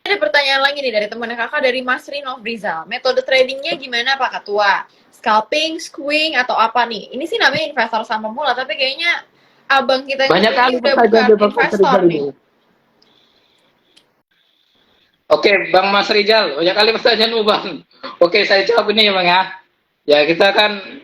ada pertanyaan lagi nih dari teman kakak, dari Mas Rino Rizal. Metode tradingnya gimana Pak Ketua? Scalping, skewing, atau apa nih? Ini sih namanya investor sama pemula, tapi kayaknya abang kita yang Banyak satu kali ini udah pertanyaan bukan dari Bapak investor Rizal nih. ini. Oke, Bang Mas Rizal, banyak kali pertanyaanmu, Bang. Oke, saya jawab ini ya, Bang ya. Ya, kita kan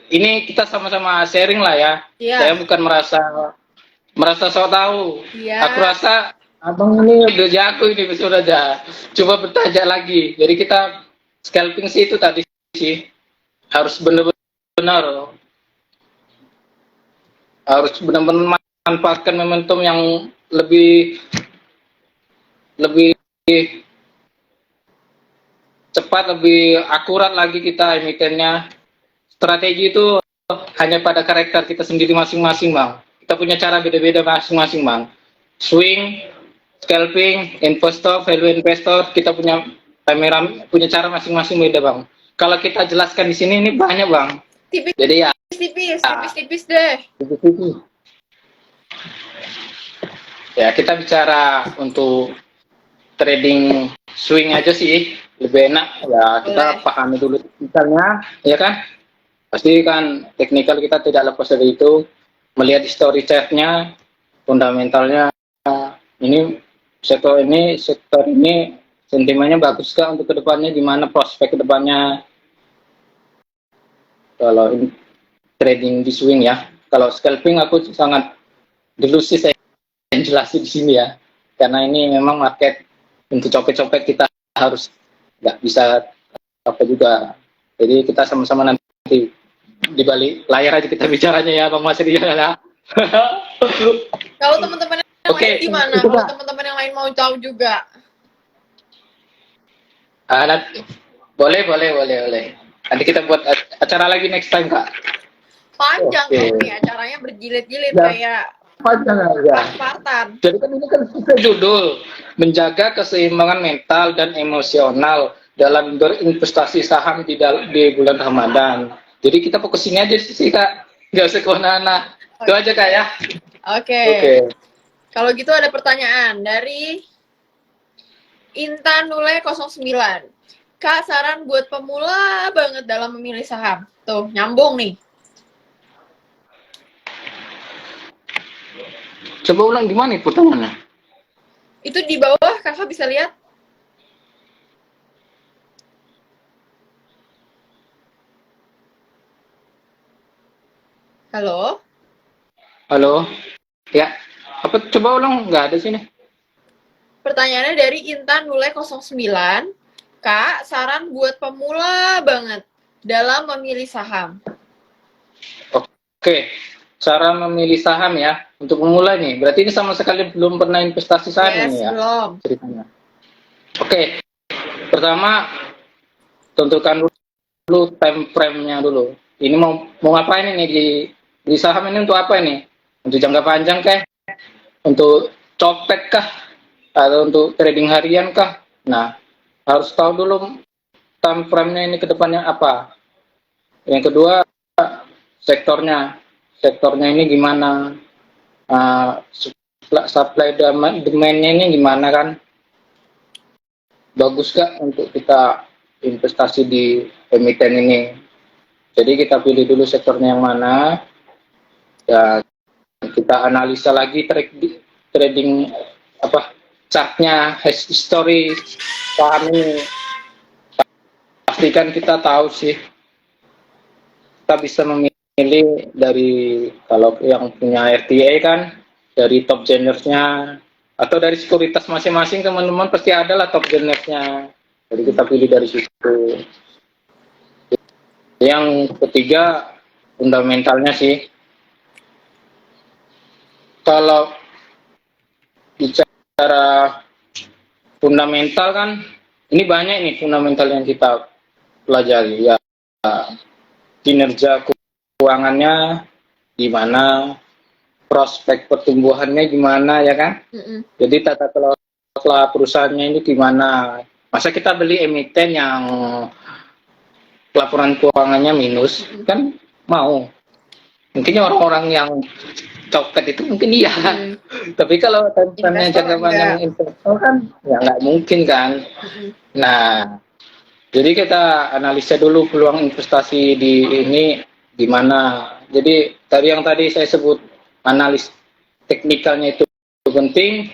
ini kita sama-sama sharing lah ya. Iya. Saya bukan merasa so tahu. Iya. Aku rasa abang ini udah jago ini, sudah aja. Coba bertanya lagi. Jadi kita scalping sih itu tadi sih harus benar-benar manfaatkan momentum yang lebih lebih cepat, lebih akurat lagi kita emitennya. Strategi itu hanya pada karakter kita sendiri masing-masing, Bang. Kita punya cara beda-beda masing-masing, Bang. Swing, scalping, investor, value investor, kita punya punya cara masing-masing beda, Bang. Kalau kita jelaskan di sini ini banyak, Bang. Tipis, Jadi ya tipis deh. Ya, kita bicara untuk trading swing aja sih lebih enak ya. Kita pahami dulu misalnya, ya kan? Pasti kan teknikal kita tidak lepas dari itu, melihat history chartnya, fundamentalnya. Ini sektor ini sentimennya bagus kah untuk kedepannya, gimana prospek kedepannya. Kalau trading di swing ya, kalau scalping aku sangat dulu sih saya jelasin di sini ya, karena ini memang market untuk copet-copet kita harus nggak bisa apa juga. Jadi kita sama-sama nanti di balik layar aja kita bicaranya ya, Bang Mas Ria ya. Kalau teman-teman yang lain gimana? Kalau teman-teman yang lain mau tahu juga. Boleh. Nanti kita buat acara lagi next time, Kak. Panjang dong nih acaranya, berjilid-jilid kayak panjang aja. Jadi kan ini kan judul menjaga keseimbangan mental dan emosional dalam berinvestasi saham di bulan Ramadan. Jadi kita fokus ini aja sih, Kak. Nggak usah kemana-mana. Itu aja, Kak ya. Oke. Kalau gitu ada pertanyaan dari Intan Nule 09. Kak, saran buat pemula banget dalam memilih saham. Tuh, nyambung nih. Coba ulang gimana pertanyaannya? Itu di bawah, kakak bisa lihat. Halo? Halo? Ya, apa coba ulang? Nggak ada sini. Pertanyaannya dari Intan Nule 09. Kak, saran buat pemula banget dalam memilih saham. Oke, cara memilih saham ya untuk pemula nih. Berarti ini sama sekali belum pernah investasi saham ini ya? Belum. Ceritanya. Oke, pertama tentukan dulu time frame-nya dulu. Ini mau ngapain ini di saham ini, untuk apa ini? Untuk jangka panjang kah? Untuk copet kah? Atau untuk trading harian kah? Nah, harus tahu dulu time frame-nya ini ke depannya apa. Yang kedua, sektornya ini gimana, supply demand-nya ini gimana kan, bagus gak untuk kita investasi di emiten ini. Jadi kita pilih dulu sektornya yang mana, dan kita analisa lagi trading chartnya, history saham ini. Pastikan kita tahu sih, kita bisa memilih dari, kalau yang punya RTA kan, dari top genersnya, atau dari sekuritas masing-masing teman-teman pasti ada lah top genersnya. Jadi kita pilih dari situ. Yang ketiga, fundamentalnya sih. Kalau bicara fundamental kan, ini banyak nih fundamental yang kita pelajari ya. Kinerja keuangannya gimana, prospek pertumbuhannya gimana ya kan. Jadi tata kelola perusahaannya ini gimana. Masa kita beli emiten yang laporan keuangannya minus, kan mau. Mungkin orang-orang yang copet itu mungkin iya. Hmm. Tapi kalau time frame-nya Investor jangka panjang enggak. investor kan ya nggak mungkin kan. Mm-mm. Nah, jadi kita analisa dulu peluang investasi di ini gimana. Jadi tadi saya sebut analis teknikalnya itu penting,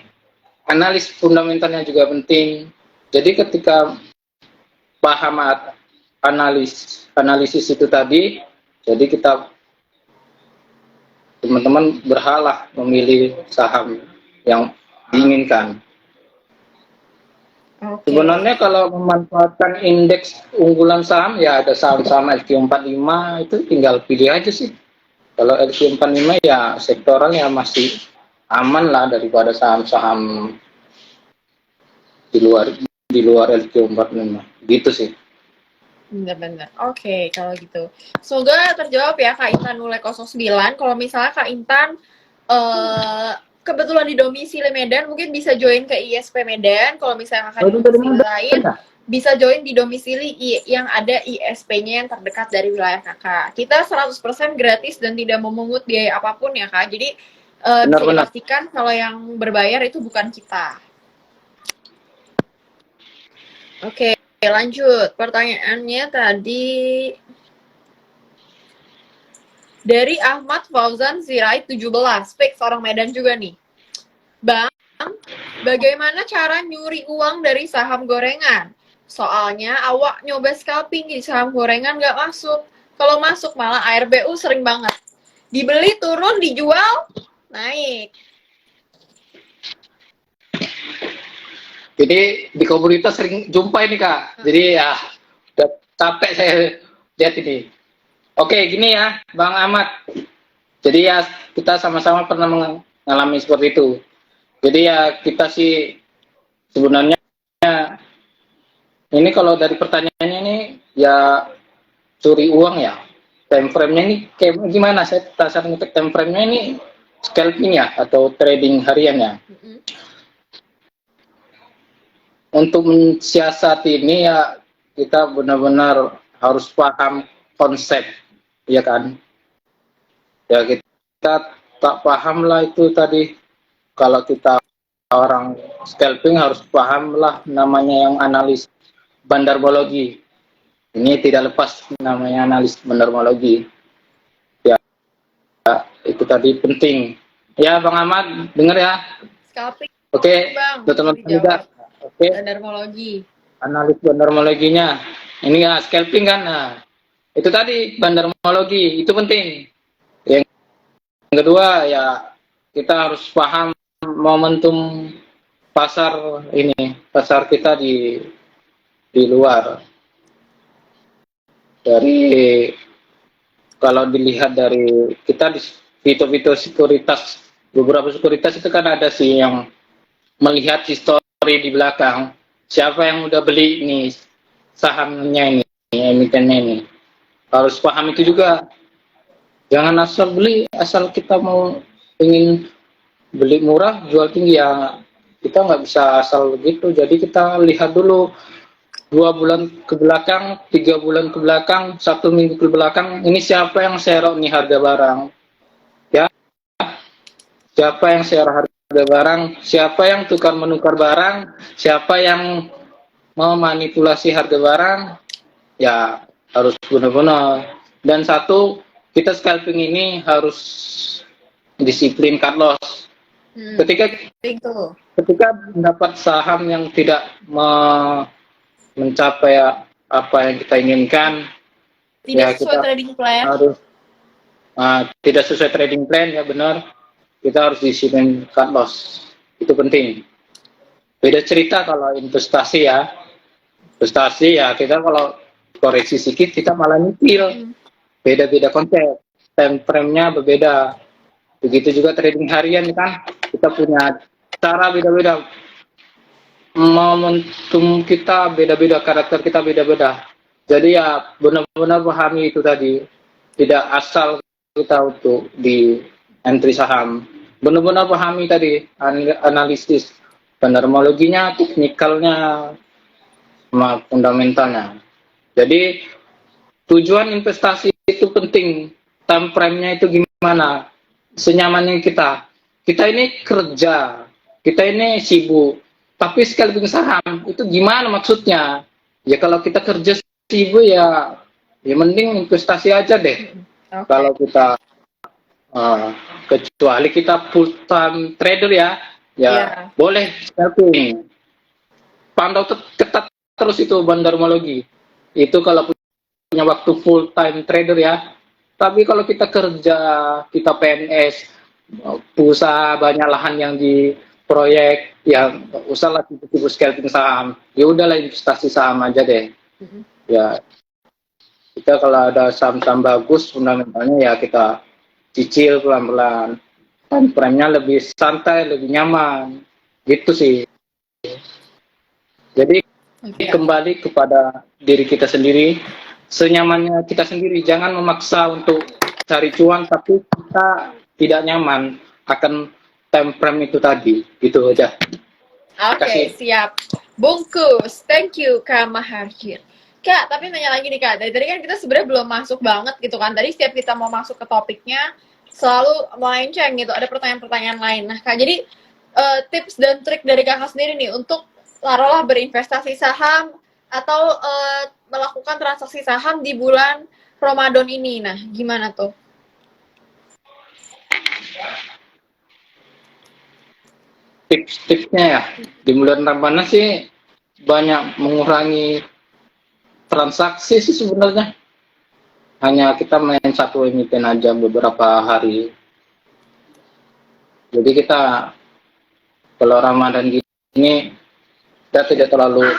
analis fundamentalnya juga penting. Jadi ketika paham analisis itu tadi, jadi kita teman-teman berhalah memilih saham yang diinginkan. Oke. Sebenarnya kalau memanfaatkan indeks unggulan saham ya ada saham-saham LQ45 itu tinggal pilih aja sih. Kalau LQ45 ya sektoral ya masih aman lah daripada saham-saham di luar LQ45 gitu sih. Bener-bener. Oke, kalau gitu. Semoga terjawab ya Kak Intan Nulai 09. Kalau misalnya Kak Intan kebetulan di domisili Medan, mungkin bisa join ke ISP Medan. Kalau misalnya Kakak di Itu dari domisili mana? lain, bisa join di domisili yang ada ISP-nya yang terdekat dari wilayah Kakak. Kita 100% gratis dan tidak memungut biaya apapun ya Kak. Jadi bisa Benar-benar. dipastikan kalau yang berbayar itu bukan kita. Oke, lanjut. Pertanyaannya tadi dari Ahmad Fauzan Zirait 17, fix orang Medan juga nih. Bang, bagaimana cara nyuri uang dari saham gorengan? Soalnya awak nyoba scalping di saham gorengan nggak masuk. Kalau masuk malah ARBU sering banget. Dibeli turun, dijual naik. Jadi di komunitas sering jumpa ini Kak. Jadi ya udah capek saya lihat ini. Oke, gini ya, Bang Ahmad. Jadi ya kita sama-sama pernah mengalami seperti itu. Jadi ya kita sih sebenarnya ini kalau dari pertanyaannya ini ya curi uang ya. Time frame-nya ini kayak gimana? Saya tasar ngetik time frame-nya ini scalping ya atau trading harian ya. Untuk mensiasati ini ya kita benar-benar harus paham konsep, ya kan? Ya kita tak paham lah itu tadi. Kalau kita orang scalping harus paham lah namanya yang analis bandarmologi. Ini tidak lepas namanya analis bandarmologi. Ya, itu tadi penting. Ya, Bang Ahmad, dengar ya. Scalping, Oke, Bang, teman-teman juga. dijawab. Oke, Bandarmologi. analis bandarmologinya. Ini ya scalping kan. Nah, itu tadi bandarmologi, itu penting. Yang kedua ya kita harus paham momentum pasar ini, pasar kita di luar. Dari kalau dilihat dari kita di fitur-fitur sekuritas, beberapa sekuritas itu kan ada sih yang melihat histori di belakang. Siapa yang udah beli ini sahamnya ini, emitennya ini. Harus paham itu juga. Jangan asal beli, asal kita mau ingin beli murah, jual tinggi ya. Kita nggak bisa asal begitu. Jadi kita lihat dulu 2 bulan ke belakang, 3 bulan ke belakang, 1 minggu ke belakang, ini siapa yang serok nih harga barang, ya? Siapa yang serok harga barang? Siapa yang tukar menukar barang? Siapa yang memanipulasi harga barang? Ya harus benar-benar. Dan satu, kita scalping ini harus disiplin cut loss. Ketika mendapat saham yang tidak mencapai apa yang kita inginkan, tidak ya sesuai kita trading plan, harus tidak sesuai trading plan, ya benar, kita harus disiplin cut loss, itu penting. Beda cerita kalau investasi ya, kita kalau koreksi sedikit kita malah nyicil, beda-beda konsep, time frame-nya berbeda. Begitu juga trading harian kan, kita punya cara beda-beda. Momentum kita beda-beda, karakter kita beda-beda. Jadi ya benar-benar pahami itu tadi. Tidak asal kita untuk di entry saham. Benar-benar pahami tadi analisis bandarmologinya, teknikalnya, sama fundamentalnya. Jadi tujuan investasi itu penting. Time frame-nya itu gimana? senyamannya kita. Kita ini kerja, kita ini sibuk, tapi sekaligus saham itu gimana maksudnya? Ya kalau kita kerja sibuk ya mending investasi aja deh. Okay. Kalau kita kecuali kita full time trader ya boleh scalping. Pantau ketat terus itu bandarmologi. Itu kalau punya waktu full time trader ya. Tapi kalau kita kerja, kita PNS, usaha banyak lahan yang di proyek, ya usahlah tipu-tipu scalping saham. Ya udahlah investasi saham aja deh. Ya kita kalau ada saham-saham bagus fundamentalnya ya kita cicil pelan-pelan. Time frame-nya lebih santai, lebih nyaman. Gitu sih. Jadi kembali kepada diri kita sendiri, senyamannya kita sendiri. Jangan memaksa untuk cari cuan, tapi kita tidak nyaman akan time frame itu tadi. Gitu aja. Oke, siap. Bungkus. Thank you, Kak Maharjin. Kak, tapi nanya lagi nih Kak. Dari tadi kan kita sebenarnya belum masuk banget gitu kan. Tadi setiap kita mau masuk ke topiknya, selalu melenceng gitu. Ada pertanyaan-pertanyaan lain. Nah Kak, jadi tips dan trik dari Kakak sendiri nih untuk taruhlah berinvestasi saham atau melakukan transaksi saham di bulan Ramadan ini. Nah, gimana tuh? Tips-tipsnya ya, di bulan Ramadan sih banyak mengurangi transaksi sih sebenarnya. Hanya kita main satu emiten aja beberapa hari. Jadi kita kalau Ramadan gini kita tidak terlalu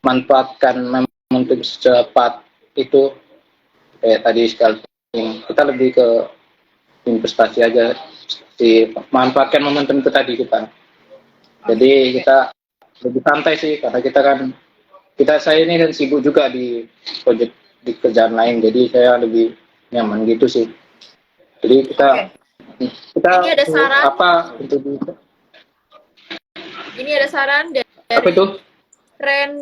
manfaatkan momentum secepat itu kayak tadi scalping. Kita lebih ke investasi aja, manfaatkan momentum itu tadi kita. Jadi kita lebih santai sih karena saya ini kan sibuk juga di proyek di kerjaan lain, jadi saya lebih nyaman gitu sih. Jadi kita ini ada saran apa untuk ini ada saran dari apa itu? Ren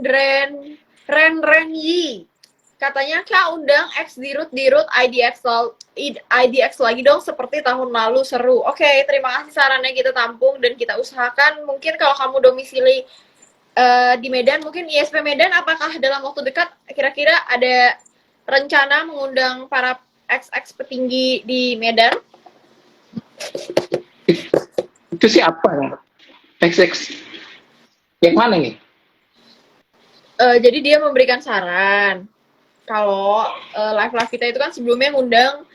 Yi. Katanya Kak undang X dirut IDX lagi dong seperti tahun lalu, seru. Oke, terima kasih sarannya, kita tampung dan kita usahakan. Mungkin kalau kamu domisili di Medan, mungkin ISP Medan, apakah dalam waktu dekat kira-kira ada rencana mengundang para XX petinggi di Medan? Itu siapa ya? XX yang mana nih? Jadi dia memberikan saran kalau live kita itu kan sebelumnya ngundang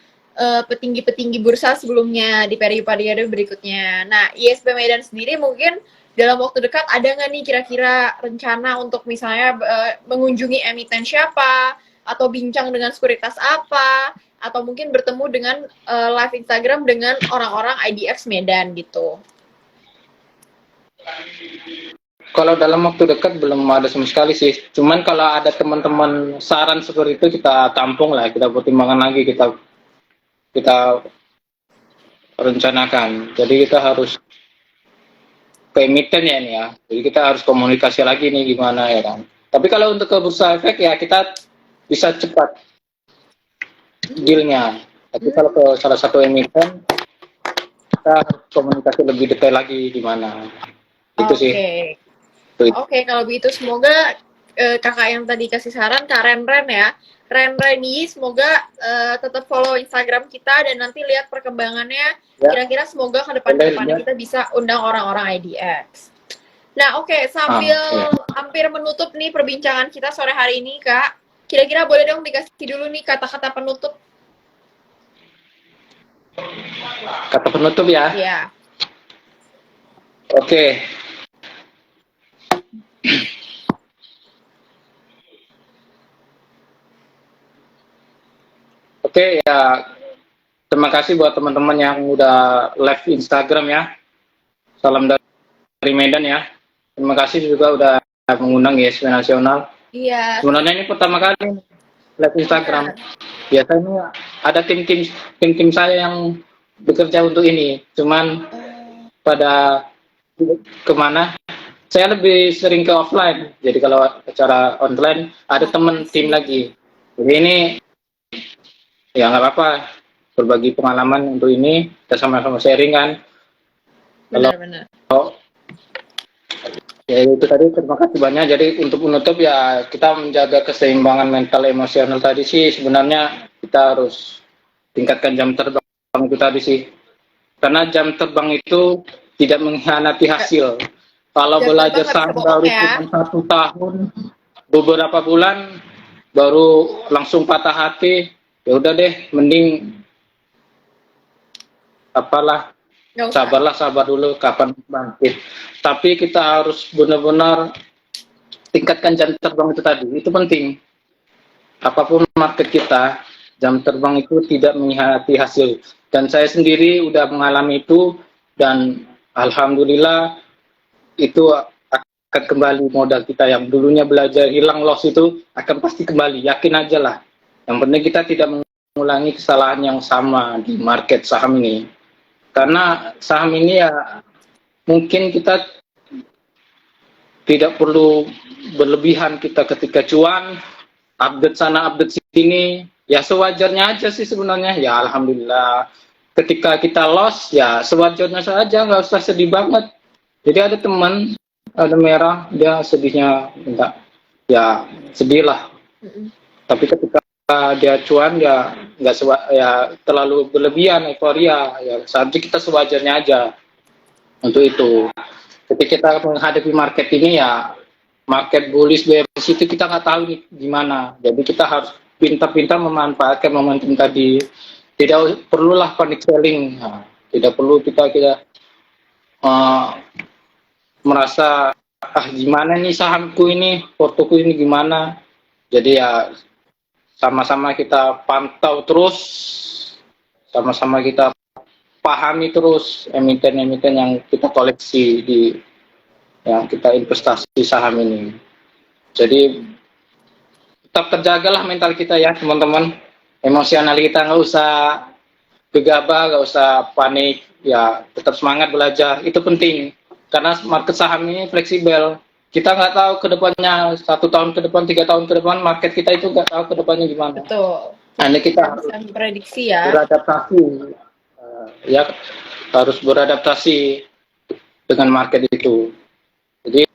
petinggi-petinggi bursa sebelumnya di periode berikutnya. Nah, ISP Medan sendiri mungkin dalam waktu dekat ada nggak nih kira-kira rencana untuk misalnya mengunjungi emiten siapa, atau bincang dengan sekuritas apa, atau mungkin bertemu dengan live Instagram dengan orang-orang IDX Medan gitu. Kalau dalam waktu dekat belum ada sama sekali sih. Cuman kalau ada teman-teman saran seperti itu kita tampung lah, kita pertimbangkan lagi, kita rencanakan. Jadi kita harus ke emiten ya ini ya. Jadi kita harus komunikasi lagi nih gimana ya kan. Tapi kalau untuk ke bursa efek ya kita bisa cepat dealnya. Tapi kalau ke salah satu emiten kita harus komunikasi lebih detail lagi gimana. Itu sih. Oke, kalau begitu semoga kakak yang tadi kasih saran, Kak Ren ya. Ren ini semoga tetap follow Instagram kita dan nanti lihat perkembangannya. Kira-kira semoga ke depannya kita bisa undang orang-orang IDX. Nah, sambil hampir menutup nih perbincangan kita sore hari ini, Kak. Kira-kira boleh dong dikasih dulu nih kata-kata penutup. Kata penutup ya? Iya. Oke. Oke ya, terima kasih buat teman-teman yang udah live Instagram ya. Salam dari Medan ya. Terima kasih juga udah mengundang ISP Nasional. Iya. Sebenarnya ini pertama kali live Instagram. Biasanya ada tim saya yang bekerja untuk ini. Cuman pada kemana? Saya lebih sering ke offline. Jadi kalau acara online ada teman tim lagi. Jadi ini ya nggak apa-apa. berbagi pengalaman untuk ini, kita sama-sama sharing kan. Benar-benar. Ya itu tadi, terima kasih banyak. Jadi untuk menutup ya, kita menjaga keseimbangan mental emosional tadi sih, sebenarnya kita harus tingkatkan jam terbang itu tadi sih. Karena jam terbang itu tidak mengkhianati hasil. Kalau Jam belajar terbang nggak bisa saham bohong baru ya. cuma 1 tahun, beberapa bulan baru langsung patah hati, ya udah deh, mending apalah, Nggak usah. sabar dulu kapan bangkit. Tapi kita harus benar-benar tingkatkan jam terbang itu tadi, itu penting. Apapun market kita, jam terbang itu tidak mengkhianati hasil. Dan saya sendiri udah mengalami itu, dan alhamdulillah itu akan kembali modal kita yang dulunya belajar hilang loss itu akan pasti kembali, yakin aja lah. Yang penting kita tidak mengulangi kesalahan yang sama di market saham ini. Karena saham ini ya mungkin kita tidak perlu berlebihan kita ketika cuan, update sana update sini, ya sewajarnya aja sih sebenarnya. Ya alhamdulillah. Ketika kita loss ya sewajarnya saja, nggak usah sedih banget. Jadi ada teman, ada merah, dia sedihnya enggak, ya sedih lah. Tapi ketika dia cuan ya nggak ya terlalu berlebihan euforia, ya seharusnya kita sewajarnya aja untuk itu. Ketika kita menghadapi market ini ya, market bullish bearish itu kita nggak tahu nih gimana. Jadi kita harus pintar-pintar memanfaatkan momentum tadi. Tidak perlulah panic selling. Nah, tidak perlu kita merasa gimana nih sahamku ini, portoku ini gimana. Jadi ya sama-sama kita pantau terus, sama-sama kita pahami terus emiten-emiten yang kita koleksi yang kita investasi saham ini. Jadi tetap terjagalah mental kita ya teman-teman, emosional kita nggak usah gegabah, nggak usah panik, ya tetap semangat belajar, itu penting. Karena market saham ini fleksibel, kita nggak tahu ke depannya, 1 tahun ke depan, 3 tahun ke depan, market kita itu nggak tahu ke depannya gimana. Betul. Hanya kita harus bisa memprediksi ya. beradaptasi, ya harus beradaptasi dengan market itu. Jadi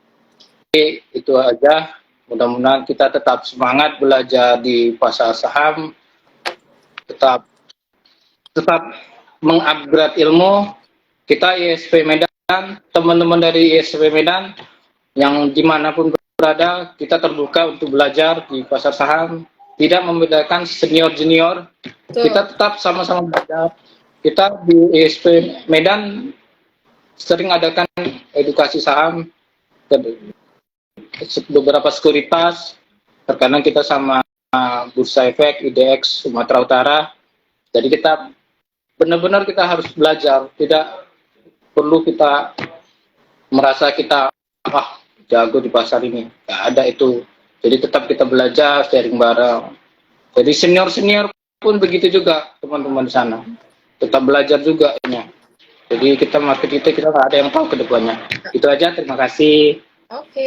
itu aja. Mudah-mudahan kita tetap semangat belajar di pasar saham, tetap mengupgrade ilmu. Kita ISP Medan, teman-teman dari ISP Medan yang dimanapun berada, kita terbuka untuk belajar di pasar saham, tidak membedakan senior junior. Kita tetap sama-sama belajar. Kita di ISP Medan sering adakan edukasi saham, beberapa sekuritas, terkadang kita sama Bursa Efek, IDX, Sumatera Utara. Jadi kita benar-benar kita harus belajar, tidak perlu kita merasa kita jago di pasar ini, nggak ada itu. Jadi tetap kita belajar, sharing bareng. Jadi senior pun begitu juga teman-teman di sana, tetap belajar juga ya. Jadi kita market kita nggak ada yang tahu ke depannya. Itu aja, terima kasih. Oke.